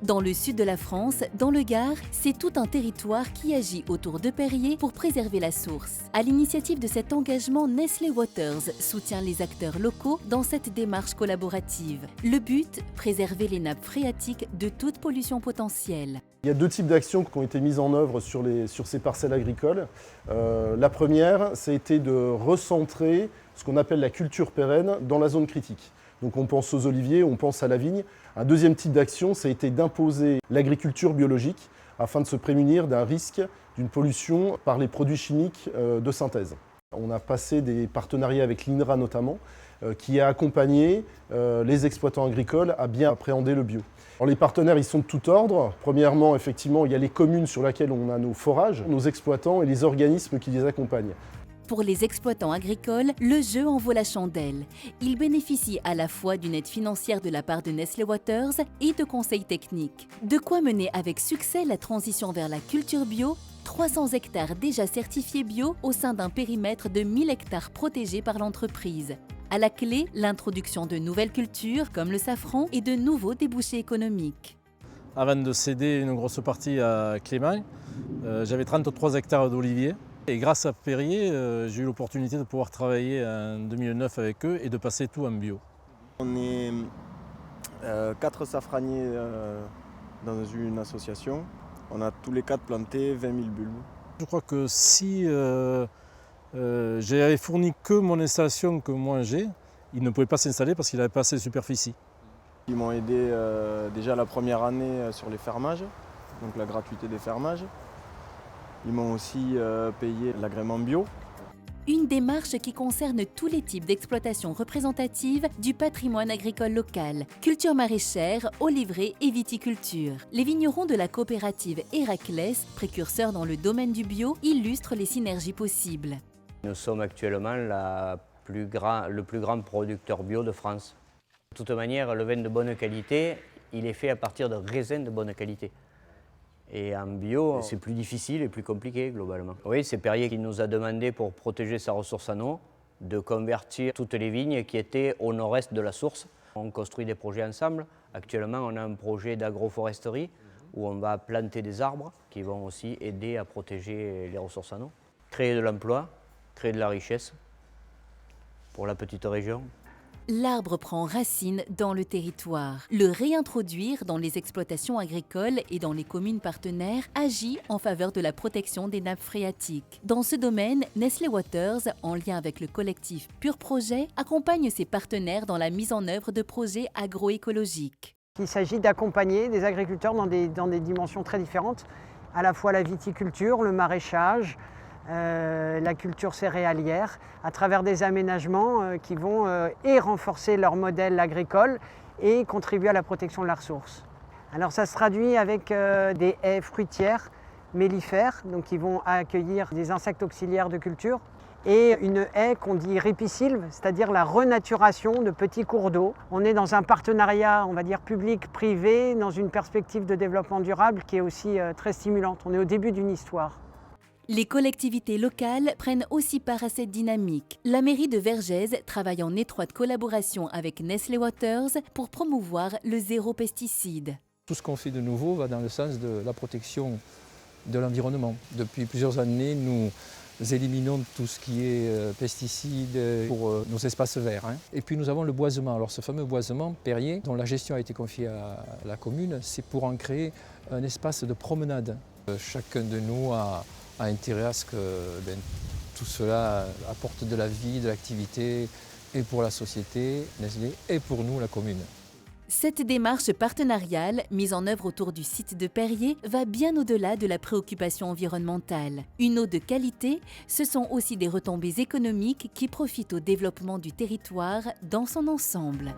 Dans le sud de la France, dans le Gard, c'est tout un territoire qui agit autour de Perrier pour préserver la source. À l'initiative de cet engagement, Nestlé Waters soutient les acteurs locaux dans cette démarche collaborative. Le but, préserver les nappes phréatiques de toute pollution potentielle. Il y a deux types d'actions qui ont été mises en œuvre sur ces parcelles agricoles. La première, ça a été de recentrer ce qu'on appelle la culture pérenne dans la zone critique. Donc on pense aux oliviers, on pense à la vigne. Un deuxième type d'action, ça a été d'imposer l'agriculture biologique afin de se prémunir d'un risque d'une pollution par les produits chimiques de synthèse. On a passé des partenariats avec l'INRA notamment, qui a accompagné les exploitants agricoles à bien appréhender le bio. Alors, les partenaires, ils sont de tout ordre. Premièrement, effectivement, il y a les communes sur lesquelles on a nos forages, nos exploitants et les organismes qui les accompagnent. Pour les exploitants agricoles, le jeu en vaut la chandelle. Ils bénéficient à la fois d'une aide financière de la part de Nestlé Waters et de conseils techniques. De quoi mener avec succès la transition vers la culture bio, 300 hectares déjà certifiés bio au sein d'un périmètre de 1000 hectares protégés par l'entreprise. À la clé, l'introduction de nouvelles cultures comme le safran et de nouveaux débouchés économiques. Avant de céder une grosse partie à Clément, j'avais 33 hectares d'oliviers. Et grâce à Perrier, j'ai eu l'opportunité de pouvoir travailler en 2009 avec eux et de passer tout en bio. On est 4 safraniers dans une association. On a tous les 4 planté 20 000 bulbes. Je crois que si j'avais fourni que mon installation que moi j'ai, ils ne pouvaient pas s'installer parce qu'il n'avait pas assez de superficie. Ils m'ont aidé déjà la première année sur les fermages, donc la gratuité des fermages. Ils m'ont aussi payé l'agrément bio. Une démarche qui concerne tous les types d'exploitation représentative du patrimoine agricole local, culture maraîchère, oliverie et viticulture. Les vignerons de la coopérative Héraclès, précurseurs dans le domaine du bio, illustrent les synergies possibles. Nous sommes actuellement le plus grand producteur bio de France. De toute manière, le vin de bonne qualité, il est fait à partir de raisins de bonne qualité. Et en bio, c'est plus difficile et plus compliqué globalement. Oui, c'est Perrier qui nous a demandé, pour protéger sa ressource en eau, de convertir toutes les vignes qui étaient au nord-est de la source. On construit des projets ensemble. Actuellement, on a un projet d'agroforesterie où on va planter des arbres qui vont aussi aider à protéger les ressources en eau. Créer de l'emploi, créer de la richesse pour la petite région. L'arbre prend racine dans le territoire. Le réintroduire dans les exploitations agricoles et dans les communes partenaires agit en faveur de la protection des nappes phréatiques. Dans ce domaine, Nestlé Waters, en lien avec le collectif Pur Projet, accompagne ses partenaires dans la mise en œuvre de projets agroécologiques. Il s'agit d'accompagner des agriculteurs dans des dimensions très différentes, à la fois la viticulture, le maraîchage, la culture céréalière, à travers des aménagements qui vont et renforcer leur modèle agricole et contribuer à la protection de la ressource. Alors ça se traduit avec des haies fruitières mellifères, donc qui vont accueillir des insectes auxiliaires de culture, et une haie qu'on dit ripisylve, c'est-à-dire la renaturation de petits cours d'eau. On est dans un partenariat, on va dire, public-privé, dans une perspective de développement durable qui est aussi très stimulante. On est au début d'une histoire. Les collectivités locales prennent aussi part à cette dynamique. La mairie de Vergès travaille en étroite collaboration avec Nestlé Waters pour promouvoir le zéro pesticide. Tout ce qu'on fait de nouveau va dans le sens de la protection de l'environnement. Depuis plusieurs années, nous éliminons tout ce qui est pesticides pour nos espaces verts. Et puis nous avons le boisement. Alors ce fameux boisement Perrier, dont la gestion a été confiée à la commune, c'est pour en créer un espace de promenade. Chacun de nous a intérêt à ce que tout cela apporte de la vie, de l'activité, et pour la société, Nestlé, et pour nous, la commune. Cette démarche partenariale, mise en œuvre autour du site de Perrier, va bien au-delà de la préoccupation environnementale. Une eau de qualité, ce sont aussi des retombées économiques qui profitent au développement du territoire dans son ensemble.